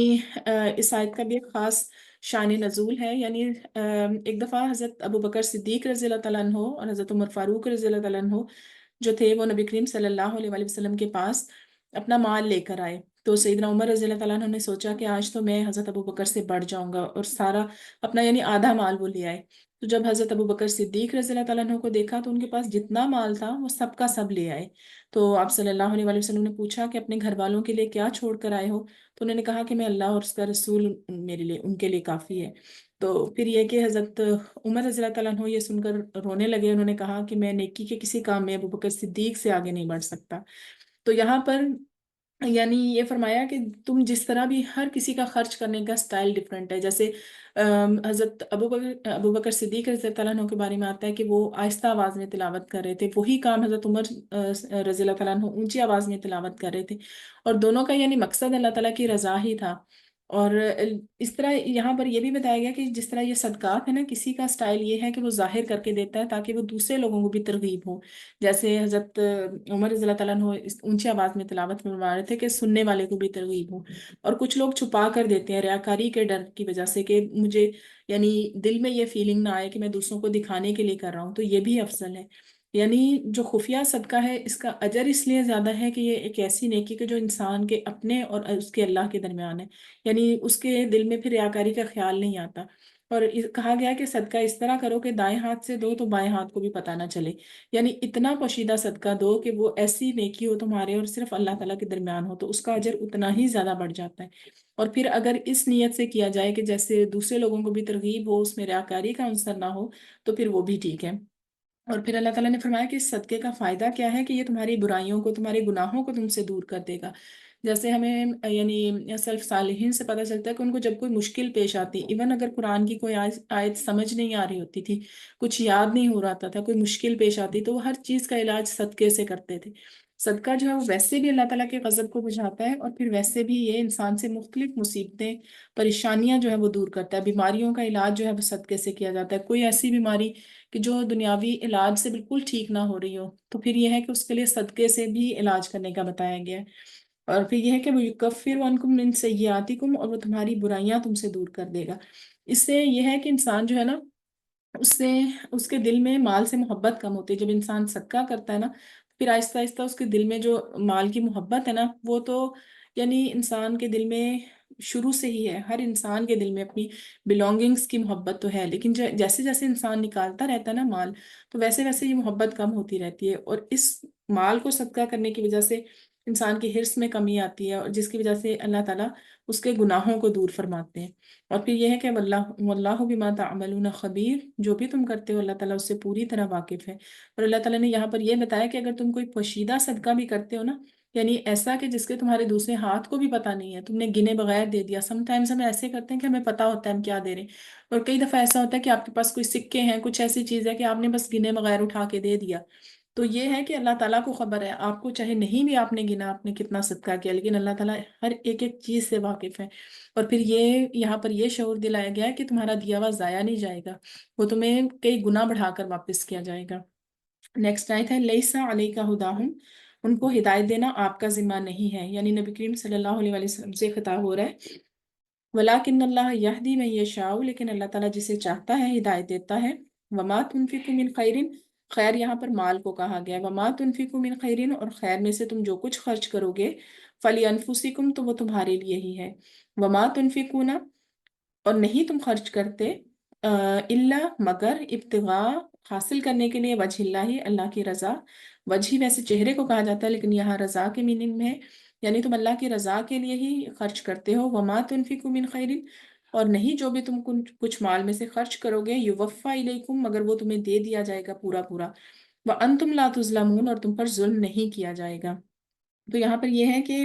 اس آیت کا بھی ایک خاص شان نزول ہے، یعنی ایک دفعہ حضرت ابو بکر صدیق رضی اللہ تعالیٰ عنہ اور حضرت عمر فاروق رضی اللہ تعالیٰ عنہ جو تھے، وہ نبی کریم صلی اللہ علیہ وآلہ وسلم کے پاس اپنا مال لے کر آئے۔ تو سیدنا عمر رضی اللہ تعالیٰ عنہ نے سوچا کہ آج تو میں حضرت ابو بکر سے بڑھ جاؤں گا، اور سارا اپنا یعنی آدھا مال وہ لے آئے۔ تو جب حضرت ابو بکر صدیق رضی اللہ تعالیٰ عنہ کو دیکھا، تو ان کے پاس جتنا مال تھا وہ سب کا سب لے آئے۔ تو آپ صلی اللہ علیہ وآلہ وسلم نے پوچھا کہ اپنے گھر والوں کے لیے کیا چھوڑ کر آئے ہو؟ تو انہوں نے کہا کہ میں اللہ اور اس کا رسول میرے لیے، ان کے لیے کافی ہے۔ تو پھر یہ کہ حضرت عمر رضی اللہ تعالیٰ عنہ یہ سن کر رونے لگے، انہوں نے کہا کہ میں نیکی کے کسی کام میں ابو بکر صدیق سے آگے نہیں بڑھ سکتا۔ تو یہاں پر یعنی یہ فرمایا کہ تم جس طرح بھی، ہر کسی کا خرچ کرنے کا سٹائل ڈفرینٹ ہے، جیسے حضرت ابو بکر صدیق رضی اللہ تعالیٰ عنہ کے بارے میں آتا ہے کہ وہ آہستہ آواز میں تلاوت کر رہے تھے، وہی کام حضرت عمر رضی اللہ تعالیٰ عنہ اونچی آواز میں تلاوت کر رہے تھے، اور دونوں کا یعنی مقصد اللہ تعالیٰ کی رضا ہی تھا۔ اور اس طرح یہاں پر یہ بھی بتایا گیا کہ جس طرح یہ صدقات ہے نا، کسی کا سٹائل یہ ہے کہ وہ ظاہر کر کے دیتا ہے تاکہ وہ دوسرے لوگوں کو بھی ترغیب ہو، جیسے حضرت عمر رضی اللہ تعالیٰ عنہ اس اونچی آواز میں تلاوت فرما رہے تھے کہ سننے والے کو بھی ترغیب ہو، اور کچھ لوگ چھپا کر دیتے ہیں ریاکاری کے ڈر کی وجہ سے کہ مجھے یعنی دل میں یہ فیلنگ نہ آئے کہ میں دوسروں کو دکھانے کے لیے کر رہا ہوں، تو یہ بھی افضل ہے۔ یعنی جو خفیہ صدقہ ہے، اس کا اجر اس لیے زیادہ ہے کہ یہ ایک ایسی نیکی کہ جو انسان کے اپنے اور اس کے اللہ کے درمیان ہے، یعنی اس کے دل میں پھر ریاکاری کا خیال نہیں آتا، اور کہا گیا کہ صدقہ اس طرح کرو کہ دائیں ہاتھ سے دو تو بائیں ہاتھ کو بھی پتہ نہ چلے، یعنی اتنا پوشیدہ صدقہ دو کہ وہ ایسی نیکی ہو تمہارے اور صرف اللہ تعالیٰ کے درمیان ہو، تو اس کا اجر اتنا ہی زیادہ بڑھ جاتا ہے۔ اور پھر اگر اس نیت سے کیا جائے کہ جیسے دوسرے لوگوں کو بھی ترغیب ہو، اس میں ریاکاری کا عنصر نہ ہو، تو پھر وہ بھی ٹھیک ہے۔ اور پھر اللہ تعالیٰ نے فرمایا کہ اس صدقے کا فائدہ کیا ہے کہ یہ تمہاری برائیوں کو، تمہارے گناہوں کو تم سے دور کر دے گا۔ جیسے ہمیں یعنی سلف صالحین سے پتہ چلتا ہے کہ ان کو جب کوئی مشکل پیش آتی، ایون اگر قرآن کی کوئی آیت سمجھ نہیں آ رہی ہوتی تھی، کچھ یاد نہیں ہو رہا تھا، کوئی مشکل پیش آتی، تو وہ ہر چیز کا علاج صدقے سے کرتے تھے۔ صدقہ جو ہے وہ ویسے بھی اللہ تعالیٰ کے غضب کو بجھاتا ہے، اور پھر ویسے بھی یہ انسان سے مختلف مصیبتیں، پریشانیاں جو ہے وہ دور کرتا ہے۔ بیماریوں کا علاج جو ہے وہ صدقے سے کیا جاتا ہے۔ کوئی ایسی بیماری کہ جو دنیاوی علاج سے بالکل ٹھیک نہ ہو رہی ہو، تو پھر یہ ہے کہ اس کے لیے صدقے سے بھی علاج کرنے کا بتایا گیا ہے۔ اور پھر یہ ہے کہ وہ یکفر عنکم من سیئاتکم، اور وہ تمہاری برائیاں تم سے دور کر دے گا۔ اس سے یہ ہے کہ انسان جو ہے نا، اس سے اس کے دل میں مال سے محبت کم ہوتی ہے۔ جب انسان صدقہ کرتا ہے نا، پھر آہستہ آہستہ اس کے دل میں جو مال کی محبت ہے نا، وہ تو یعنی انسان کے دل میں شروع سے ہی ہے۔ ہر انسان کے دل میں اپنی بلونگنگس کی محبت تو ہے، لیکن جیسے جیسے انسان نکالتا رہتا ہے نا مال، تو ویسے ویسے یہ محبت کم ہوتی رہتی ہے، اور اس مال کو صدقہ کرنے کی وجہ سے انسان کی حرص میں کمی آتی ہے، اور جس کی وجہ سے اللہ تعالیٰ اس کے گناہوں کو دور فرماتے ہیں۔ اور پھر یہ ہے کہ واللہ بما تعملون خبیر، جو بھی تم کرتے ہو اللہ تعالیٰ اس سے پوری طرح واقف ہے۔ اور اللہ تعالیٰ نے یہاں پر یہ بتایا کہ اگر تم کوئی پوشیدہ صدقہ بھی کرتے ہو نا، یعنی ایسا کہ جس کے تمہارے دوسرے ہاتھ کو بھی پتہ نہیں ہے، تم نے گنے بغیر دے دیا۔ سم ٹائمز ہم ایسے کرتے ہیں کہ ہمیں پتہ ہوتا ہے ہم کیا دے رہے ہیں، اور کئی دفعہ ایسا ہوتا ہے کہ آپ کے پاس کوئی سکے ہیں، کچھ ایسی چیز ہے کہ آپ نے بس گنے بغیر اٹھا کے دے دیا۔ تو یہ ہے کہ اللہ تعالیٰ کو خبر ہے، آپ کو چاہے نہیں بھی آپ نے گنا آپ نے کتنا صدقہ کیا، لیکن اللہ تعالیٰ ہر ایک ایک چیز سے واقف ہے۔ اور پھر یہ یہاں پر یہ شعور دلایا گیا ہے کہ تمہارا دیا ہوا ضائع نہیں جائے گا، وہ تمہیں کئی گنا بڑھا کر واپس کیا جائے گا۔ نیکسٹ آیت ہے لیسا علیک ہداہم، ان کو ہدایت دینا آپ کا ذمہ نہیں ہے، یعنی نبی کریم صلی اللہ علیہ وسلم سے خطاب ہو رہا ہے۔ ولیکن اللہ یہدی من یشاء، لیکن اللہ تعالیٰ جسے چاہتا ہے ہدایت دیتا ہے۔ وما تنفقوا من خیر، خیر یہاں پر مال کو کہا گیا ہے۔ وما تنفقوا من خیر، اور خیر میں سے تم جو کچھ خرچ کرو گے، فلانفسکم، تو وہ تمہارے لیے ہی ہے۔ وما تنفقون، اور نہیں تم خرچ کرتے، الا مگر ابتغاء، حاصل کرنے کے لیے، وجہ اللہ، اللہ کی رضا۔ وجہ ویسے چہرے کو کہا جاتا ہے، لیکن یہاں رضا کے میننگ میں ہے، یعنی تم اللہ کی رضا کے لیے ہی خرچ کرتے ہو۔ وما تنفقوا من خیر، اور نہیں جو بھی تم کچھ مال میں سے خرچ کرو گے، یوفا الیکم، مگر وہ تمہیں دے دیا جائے گا پورا پورا۔ وانتم لا تظلمون، اور تم پر ظلم نہیں کیا جائے گا۔ تو یہاں پر یہ ہے کہ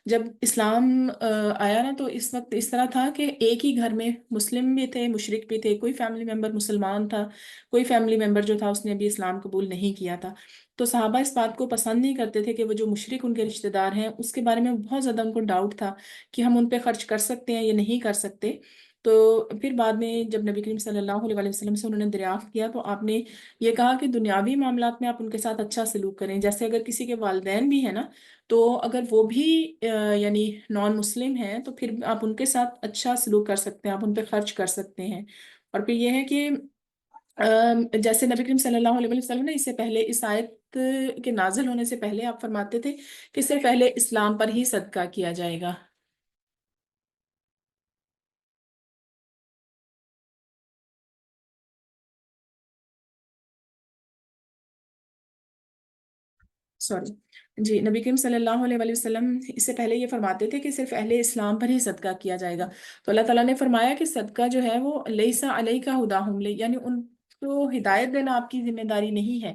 جب اسلام آیا نا، تو اس وقت اس طرح تھا کہ ایک ہی گھر میں مسلم بھی تھے، مشرک بھی تھے، کوئی فیملی ممبر مسلمان تھا، کوئی فیملی ممبر جو تھا اس نے ابھی اسلام قبول نہیں کیا تھا۔ تو صحابہ اس بات کو پسند نہیں کرتے تھے کہ وہ جو مشرک ان کے رشتہ دار ہیں، اس کے بارے میں بہت زیادہ ان کو ڈاؤٹ تھا کہ ہم ان پہ خرچ کر سکتے ہیں یا نہیں کر سکتے۔ تو پھر بعد میں جب نبی کریم صلی اللہ علیہ وسلم سے انہوں نے دریافت کیا، تو آپ نے یہ کہا کہ دنیاوی معاملات میں آپ ان کے ساتھ اچھا سلوک کریں۔ جیسے اگر کسی کے والدین بھی ہیں نا، تو اگر وہ بھی یعنی نان مسلم ہیں، تو پھر آپ ان کے ساتھ اچھا سلوک کر سکتے ہیں، آپ ان پہ خرچ کر سکتے ہیں۔ اور پھر یہ ہے کہ جیسے نبی کریم صلی اللہ علیہ وسلم نے اس سے پہلے، اس آیت کے نازل ہونے سے پہلے آپ فرماتے تھے کہ اس سے پہلے اسلام پر ہی صدقہ کیا جائے گا۔ سوری، جی، نبی کریم صلی اللہ علیہ وسلم اس سے پہلے یہ فرماتے تھے کہ صرف اہل اسلام پر ہی صدقہ کیا جائے گا۔ تو اللہ تعالیٰ نے فرمایا کہ صدقہ جو ہے وہ لیسا علیک ہداہم، یعنی ان کو ہدایت دینا آپ کی ذمہ داری نہیں ہے،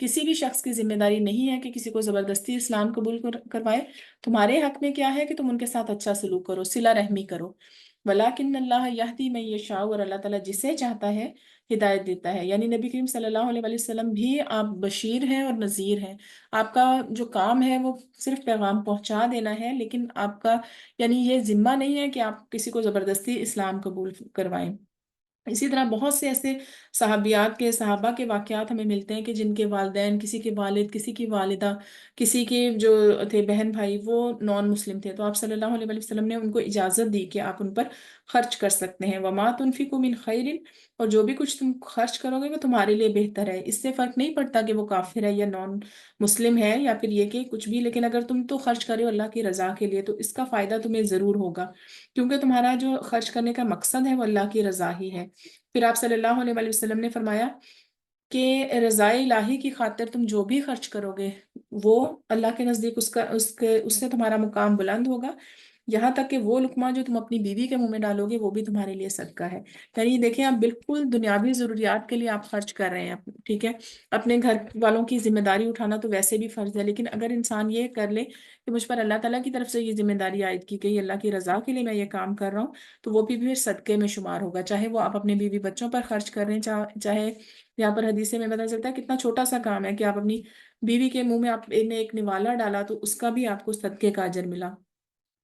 کسی بھی شخص کی ذمہ داری نہیں ہے کہ کسی کو زبردستی اسلام قبول کروائے۔ تمہارے حق میں کیا ہے کہ تم ان کے ساتھ اچھا سلوک کرو، صلہ رحمی کرو۔ ولیکن اللہ یہدی من یشاء، اور اللہ تعالیٰ جسے چاہتا ہے ہدایت دیتا ہے، یعنی نبی کریم صلی اللہ علیہ وسلم بھی آپ بشیر ہیں اور نذیر ہیں۔ آپ کا جو کام ہے وہ صرف پیغام پہنچا دینا ہے، لیکن آپ کا یعنی یہ ذمہ نہیں ہے کہ آپ کسی کو زبردستی اسلام قبول کروائیں۔ اسی طرح بہت سے ایسے صحابیات کے صحابہ کے واقعات ہمیں ملتے ہیں کہ جن کے والدین، کسی کے والد، کسی کی والدہ، کسی کے جو تھے بہن بھائی، وہ نان مسلم تھے، تو آپ صلی اللہ علیہ وسلم نے ان کو اجازت دی کہ آپ ان پر خرچ کر سکتے ہیں۔ وما تنفقوا من خیر، اور جو بھی کچھ تم خرچ کرو گے وہ تمہارے لیے بہتر ہے۔ اس سے فرق نہیں پڑتا کہ وہ کافر ہے یا نان مسلم ہے یا پھر یہ کہ کچھ بھی، لیکن اگر تم تو خرچ کرے ہو اللہ کی رضا کے لیے تو اس کا فائدہ تمہیں ضرور ہوگا، کیونکہ تمہارا جو خرچ کرنے کا مقصد ہے وہ اللہ کی رضا ہی ہے۔ پھر آپ صلی اللہ علیہ وآلہ وسلم نے فرمایا کہ رضائے الہی کی خاطر تم جو بھی خرچ کرو گے وہ اللہ کے نزدیک اس سے تمہارا مقام بلند ہوگا، یہاں تک کہ وہ لقمہ جو تم اپنی بیوی کے منہ میں ڈالو گے وہ بھی تمہارے لیے صدقہ ہے۔ یعنی دیکھیں آپ بالکل دنیاوی ضروریات کے لیے آپ خرچ کر رہے ہیں، ٹھیک ہے، اپنے گھر والوں کی ذمہ داری اٹھانا تو ویسے بھی فرض ہے، لیکن اگر انسان یہ کر لے کہ مجھ پر اللہ تعالیٰ کی طرف سے یہ ذمہ داری عائد کی گئی، اللہ کی رضا کے لیے میں یہ کام کر رہا ہوں، تو وہ بھی پھر صدقے میں شمار ہوگا، چاہے وہ آپ اپنے بیوی بچوں پر خرچ کر رہے ہیں، چاہے یہاں پر حدیث میں پتہ چلتا ہے کتنا چھوٹا سا کام ہے کہ آپ اپنی بیوی کے منہ میں آپ نے ایک نوالا ڈالا تو اس کا بھی آپ کو صدقے کا اجر ملا۔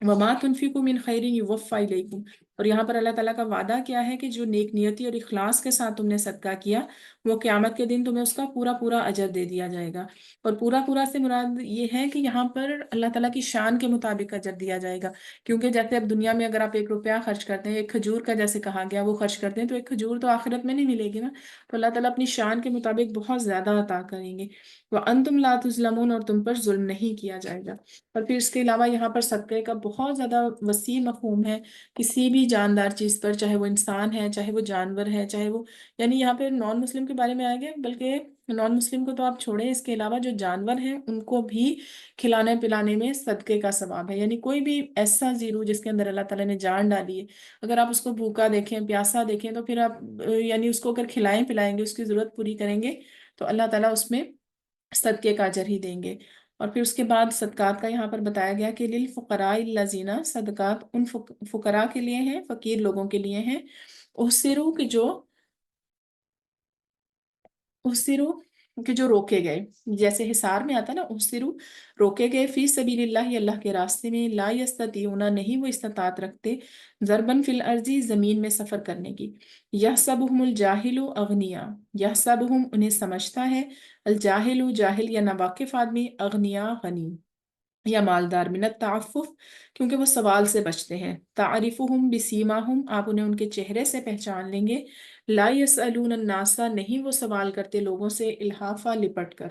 وما تنفقوا من خیر یوفى الیکم، اور یہاں پر اللہ تعالیٰ کا وعدہ کیا ہے کہ جو نیک نیتی اور اخلاص کے ساتھ تم نے صدقہ کیا وہ قیامت کے دن تمہیں اس کا پورا پورا اجر دے دیا جائے گا۔ اور پورا پورا سے مراد یہ ہے کہ یہاں پر اللہ تعالیٰ کی شان کے مطابق اجر دیا جائے گا، کیونکہ جیسے اب دنیا میں اگر آپ 1 روپیہ خرچ کرتے ہیں، ایک کھجور کا جیسے کہا گیا وہ خرچ کرتے ہیں، تو ایک کھجور تو آخرت میں نہیں ملے گی نا، تو اللہ تعالیٰ اپنی شان کے مطابق بہت زیادہ عطا کریں گے۔ وَأَنْتُمْ لَا تُظْلَمُونَ، اور تم پر ظلم نہیں کیا جائے گا۔ اور پھر اس کے علاوہ یہاں پر صدقے کا بہت زیادہ وسیع مفہوم ہے، کسی بھی جاندار چیز پر، چاہے وہ انسان ہے، چاہے وہ جانور ہے، چاہے وہ، یعنی یہاں پہ نان مسلم کے بارے میں آئے گا، بلکہ نان مسلم کو تو آپ چھوڑیں، اس کے علاوہ جو جانور ہیں ان کو بھی کھلانے پلانے میں صدقے کا ثواب ہے۔ یعنی کوئی بھی ایسا زیرو جس کے اندر اللہ تعالیٰ نے جان ڈالی ہے، اگر آپ اس کو بھوکا دیکھیں، پیاسا دیکھیں، تو پھر آپ یعنی اس کو اگر کھلائیں پلائیں گے، اس کی ضرورت پوری کریں گے تو اللہ تعالیٰ اس میں صدقے کا اجر ہی دیں گے۔ اور پھر اس کے بعد صدقات کا یہاں پر بتایا گیا کہ للفقراء الذین، صدقات ان فقراء کے لیے ہیں، فقیر لوگوں کے لیے ہیں، احسروا کہ جو احسروا کہ جو روکے گئے، جیسے حصار میں آتا ہے نا احسروا، روکے گئے، فی سبیل اللہ، اللہ کے راستے میں، لا یستطیعون، نہیں وہ استطاعت رکھتے، ضربن فی الارض، زمین میں سفر کرنے کی، یحسبہم الجاہل اغنیا، یحسبہم انہیں سمجھتا ہے، الجاہل جاہل یا ناواقف آدمی، اغنیا غنی یا مالدار، من التعفف کیونکہ وہ سوال سے بچتے ہیں، تعریفہم بسیماہم، آپ انہیں ان کے چہرے سے پہچان لیں گے، لا یسألون الناس، نہیں وہ سوال کرتے لوگوں سے، الحافہ لپٹ کر،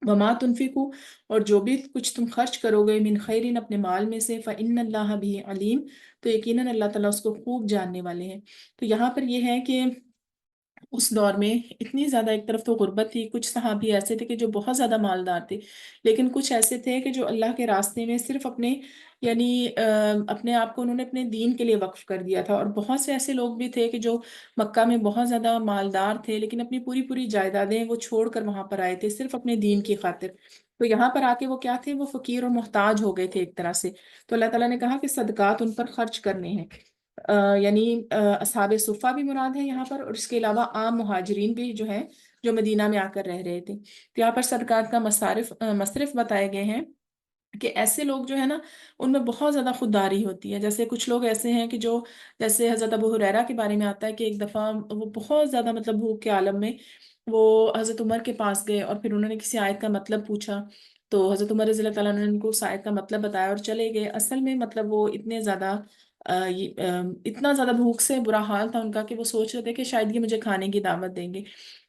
وما تنفقوا، اور جو بھی کچھ تم خرچ کرو گے، من خیرین اپنے مال میں سے، فإن اللہ بھی علیم، تو یقیناً اللہ تعالیٰ اس کو خوب جاننے والے ہیں۔ تو یہاں پر یہ ہے کہ اس دور میں اتنی زیادہ، ایک طرف تو غربت تھی، کچھ صحابی ایسے تھے کہ جو بہت زیادہ مالدار تھے، لیکن کچھ ایسے تھے کہ جو اللہ کے راستے میں صرف اپنے، یعنی اپنے آپ کو انہوں نے اپنے دین کے لیے وقف کر دیا تھا، اور بہت سے ایسے لوگ بھی تھے کہ جو مکہ میں بہت زیادہ مالدار تھے لیکن اپنی پوری پوری جائیدادیں وہ چھوڑ کر وہاں پر آئے تھے صرف اپنے دین کی خاطر، تو یہاں پر آ کے وہ کیا تھے، وہ فقیر اور محتاج ہو گئے تھے ایک طرح سے، تو اللہ تعالیٰ نے کہا کہ صدقات ان پر خرچ کرنے ہیں۔ یعنی اصحاب صفہ بھی مراد ہے یہاں پر، اور اس کے علاوہ عام مہاجرین بھی جو ہیں جو مدینہ میں آ کر رہ رہے تھے، تو یہاں پر صدقات کا مصرف بتائے گئے ہیں کہ ایسے لوگ جو ہے نا ان میں بہت زیادہ خودداری ہوتی ہے، جیسے کچھ لوگ ایسے ہیں کہ جو، جیسے حضرت ابو ہریرہ کے بارے میں آتا ہے کہ ایک دفعہ وہ بہت زیادہ مطلب بھوک کے عالم میں وہ حضرت عمر کے پاس گئے، اور پھر انہوں نے کسی آیت کا مطلب پوچھا، تو حضرت عمر رضی اللہ تعالیٰ عنہ نے ان کو اس آیت کا مطلب بتایا اور چلے گئے، اصل میں مطلب وہ اتنے زیادہ اتنا زیادہ بھوک سے برا حال تھا ان کا کہ وہ سوچ رہے تھے کہ شاید یہ مجھے کھانے کی دعوت دیں گے۔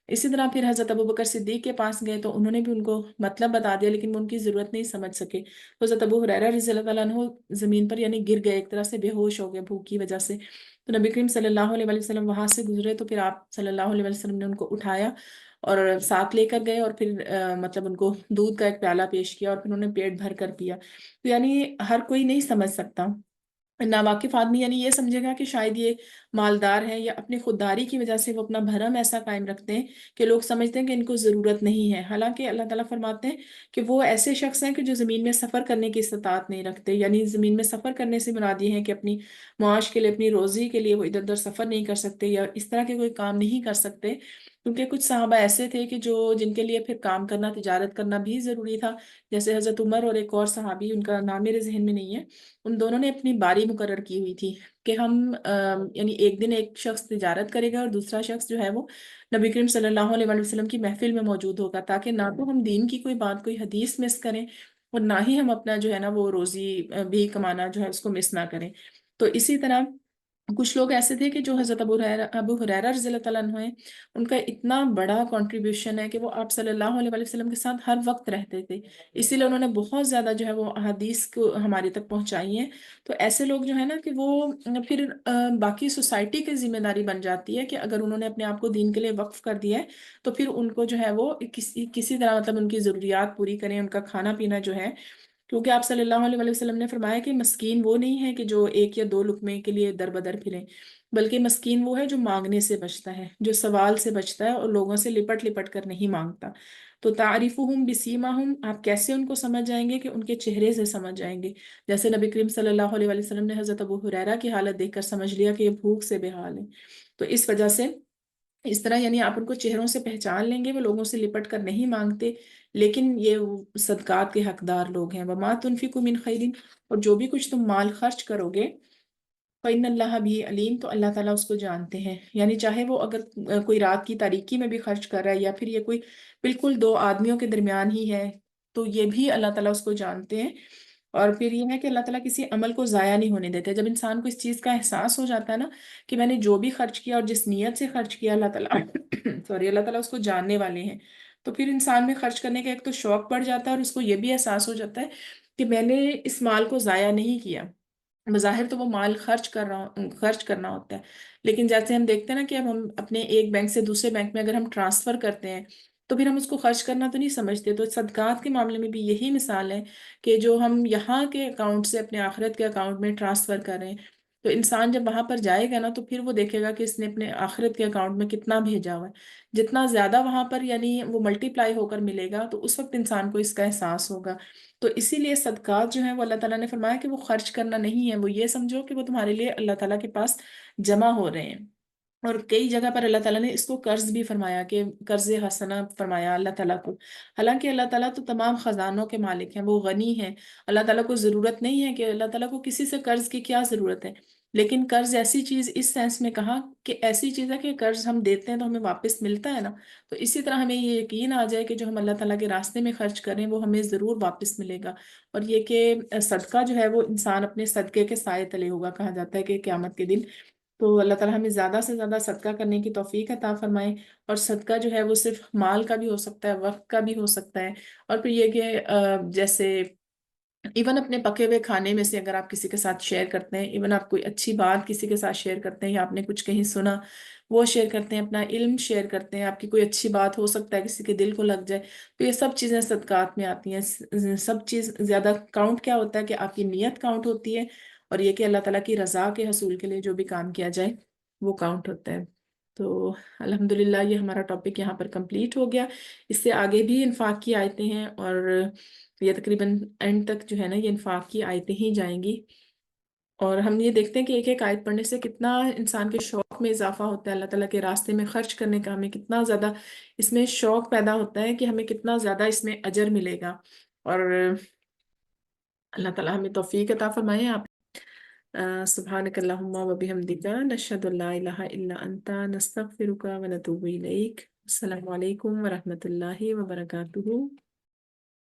اسی طرح پھر حضرت ابوبکر صدیق کے پاس گئے تو انہوں نے بھی ان کو مطلب بتا دیا لیکن وہ ان کی ضرورت نہیں سمجھ سکے، تو حضرت ابو ہریرہ رضی اللہ تعالیٰ عنہ زمین پر یعنی گر گئے، ایک طرح سے بے ہوش ہو گئے بھوک کی وجہ سے، تو نبی کریم صلی اللہ علیہ وآلہ وسلم وہاں سے گزرے، تو پھر آپ صلی اللہ علیہ وسلم نے ان کو اٹھایا اور ساتھ لے کر گئے، اور پھر مطلب ان کو دودھ کا ایک پیالہ پیش کیا اور پھر انہوں نے پیٹ بھر کر پیا، تو یعنی ہر کوئی نہیں سمجھ سکتا، ناواقف آدمی یعنی یہ سمجھے گا کہ شاید یہ مالدار ہے، یا اپنی خودداری کی وجہ سے وہ اپنا بھرم ایسا قائم رکھتے ہیں کہ لوگ سمجھتے ہیں کہ ان کو ضرورت نہیں ہے، حالانکہ اللہ تعالیٰ فرماتے ہیں کہ وہ ایسے شخص ہیں کہ جو زمین میں سفر کرنے کی استطاعت نہیں رکھتے، یعنی زمین میں سفر کرنے سے مراد یہ ہے کہ اپنی معاش کے لیے، اپنی روزی کے لیے وہ ادھر ادھر سفر نہیں کر سکتے یا اس طرح کے کوئی کام نہیں کر سکتے کیونکہ کچھ صحابہ ایسے تھے کہ جن کے لیے پھر کام کرنا، تجارت کرنا بھی ضروری تھا، جیسے حضرت عمر اور ایک اور صحابی، ان کا نام میرے ذہن میں نہیں ہے، ان دونوں نے اپنی باری مقرر کی ہوئی تھی کہ ہم یعنی ایک دن ایک شخص تجارت کرے گا اور دوسرا شخص جو ہے وہ نبی کریم صلی اللہ علیہ وآلہ وسلم کی محفل میں موجود ہوگا، تاکہ نہ تو ہم دین کی کوئی بات، کوئی حدیث مس کریں، اور نہ ہی ہم اپنا جو ہے نا وہ روزی بھی کمانا جو ہے اس کو مس نہ کریں۔ تو اسی طرح کچھ لوگ ایسے تھے کہ جو حضرت ابو ہریرہ رضی اللہ تعالیٰ عنہ ہیں، ان کا اتنا بڑا کنٹریبیوشن ہے کہ وہ آپ صلی اللہ علیہ وآلہ وسلم کے ساتھ ہر وقت رہتے تھے، اسی لیے انہوں نے بہت زیادہ جو ہے وہ احادیث کو ہمارے تک پہنچائی ہیں۔ تو ایسے لوگ جو ہے نا کہ وہ پھر باقی سوسائٹی کی ذمہ داری بن جاتی ہے کہ اگر انہوں نے اپنے آپ کو دین کے لیے وقف کر دیا ہے تو پھر ان کو جو ہے وہ کسی طرح مطلب ان کی ضروریات پوری کریں، ان کا کھانا پینا جو ہے، کیونکہ آپ صلی اللہ علیہ وآلہ وسلم نے فرمایا کہ مسکین وہ نہیں ہے کہ جو ایک یا دو لقمے کے لیے در بدر پھرے، بلکہ مسکین وہ ہے جو مانگنے سے بچتا ہے، جو سوال سے بچتا ہے اور لوگوں سے لپٹ لپٹ کر نہیں مانگتا۔ تو تعریفہم بسیماہم، آپ کیسے ان کو سمجھ جائیں گے؟ کہ ان کے چہرے سے سمجھ جائیں گے، جیسے نبی کریم صلی اللہ علیہ وآلہ وسلم نے حضرت ابو ہریرہ کی حالت دیکھ کر سمجھ لیا کہ یہ بھوک سے بے حال ہے۔ تو اس وجہ سے اس طرح یعنی آپ ان کو چہروں سے پہچان لیں گے، وہ لوگوں سے لپٹ کر نہیں مانگتے، لیکن یہ صدقات کے حقدار لوگ ہیں۔ وما تنفقوا من خیر، اور جو بھی کچھ تم مال خرچ کرو گے، فإن اللہ بھی علیم، تو اللہ تعالیٰ اس کو جانتے ہیں، یعنی چاہے وہ اگر کوئی رات کی تاریکی میں بھی خرچ کر رہا ہے، یا پھر یہ کوئی بالکل دو آدمیوں کے درمیان ہی ہے، تو یہ بھی اللہ تعالیٰ اس کو جانتے ہیں۔ اور پھر یہ ہے کہ اللہ تعالیٰ کسی عمل کو ضائع نہیں ہونے دیتے۔ جب انسان کو اس چیز کا احساس ہو جاتا ہے نا کہ میں نے جو بھی خرچ کیا اور جس نیت سے خرچ کیا، اللہ تعالیٰ سوری، اللہ تعالیٰ اس کو جاننے والے ہیں، تو پھر انسان میں خرچ کرنے کا ایک تو شوق بڑھ جاتا ہے، اور اس کو یہ بھی احساس ہو جاتا ہے کہ میں نے اس مال کو ضائع نہیں کیا۔ بظاہر تو وہ مال خرچ کرنا ہوتا ہے، لیکن جیسے ہم دیکھتے ہیں نا کہ اب ہم اپنے ایک بینک سے دوسرے بینک میں اگر ہم ٹرانسفر کرتے ہیں تو پھر ہم اس کو خرچ کرنا تو نہیں سمجھتے۔ تو صدقات کے معاملے میں بھی یہی مثال ہے کہ جو ہم یہاں کے اکاؤنٹ سے اپنے آخرت کے اکاؤنٹ میں ٹرانسفر کر رہے ہیں، تو انسان جب وہاں پر جائے گا نا تو پھر وہ دیکھے گا کہ اس نے اپنے آخرت کے اکاؤنٹ میں کتنا بھیجا ہوا ہے، جتنا زیادہ وہاں پر یعنی وہ ملٹی پلائی ہو کر ملے گا، تو اس وقت انسان کو اس کا احساس ہوگا۔ تو اسی لیے صدقات جو ہیں وہ اللہ تعالیٰ نے فرمایا کہ وہ خرچ کرنا نہیں ہے، وہ یہ سمجھو کہ وہ تمہارے لیے اللہ تعالیٰ کے پاس جمع ہو رہے ہیں۔ اور کئی جگہ پر اللہ تعالیٰ نے اس کو قرض بھی فرمایا، کہ قرض حسنہ فرمایا اللہ تعالیٰ کو۔ حالانکہ اللہ تعالیٰ تو تمام خزانوں کے مالک ہیں، وہ غنی ہیں، اللہ تعالیٰ کو ضرورت نہیں ہے، کہ اللہ تعالیٰ کو کسی سے قرض کی کیا ضرورت ہے۔ لیکن قرض ایسی چیز، اس سینس میں کہا کہ ایسی چیز ہے کہ قرض ہم دیتے ہیں تو ہمیں واپس ملتا ہے نا، تو اسی طرح ہمیں یہ یقین آ جائے کہ جو ہم اللہ تعالیٰ کے راستے میں خرچ کریں وہ ہمیں ضرور واپس ملے گا۔ اور یہ کہ صدقہ جو ہے وہ انسان اپنے صدقے کے سائے تلے ہوگا، کہا جاتا ہے کہ قیامت کے دن۔ تو اللہ تعالیٰ ہمیں زیادہ سے زیادہ صدقہ کرنے کی توفیق عطا فرمائے۔ اور صدقہ جو ہے وہ صرف مال کا بھی ہو سکتا ہے، وقت کا بھی ہو سکتا ہے، اور پھر یہ کہ جیسے ایون اپنے پکے ہوئے کھانے میں سے اگر آپ کسی کے ساتھ شیئر کرتے ہیں، ایون آپ کوئی اچھی بات کسی کے ساتھ شیئر کرتے ہیں، یا آپ نے کچھ کہیں سنا وہ شیئر کرتے ہیں، اپنا علم شیئر کرتے ہیں، آپ کی کوئی اچھی بات ہو سکتا ہے کسی کے دل کو لگ جائے، تو یہ سب چیزیں صدقات میں آتی ہیں۔ سب چیز زیادہ کاؤنٹ کیا ہوتا ہے کہ آپ کی نیت کاؤنٹ ہوتی ہے، اور یہ کہ اللہ تعالیٰ کی رضا کے حصول کے لیے جو بھی کام کیا جائے وہ کاؤنٹ ہوتا ہے۔ تو الحمدللہ یہ ہمارا ٹاپک یہاں پر کمپلیٹ ہو گیا۔ اس سے آگے بھی انفاق کی آیتیں ہیں، اور یہ تقریباً اینڈ تک جو ہے نا یہ انفاق کی آیتیں ہی جائیں گی، اور ہم یہ دیکھتے ہیں کہ ایک ایک آیت پڑھنے سے کتنا انسان کے شوق میں اضافہ ہوتا ہے، اللہ تعالیٰ کے راستے میں خرچ کرنے کا ہمیں کتنا زیادہ اس میں شوق پیدا ہوتا ہے کہ ہمیں کتنا زیادہ اس میں اجر ملے گا۔ اور اللہ تعالیٰ ہمیں توفیق عطا فرمائے۔ آپ سبحانک اللہم و بحمدک، نشہد ان لا الہ الا انت، نستغفرک و نتوب الیک۔ السلام علیکم ورحمۃ اللہ وبرکاتہ۔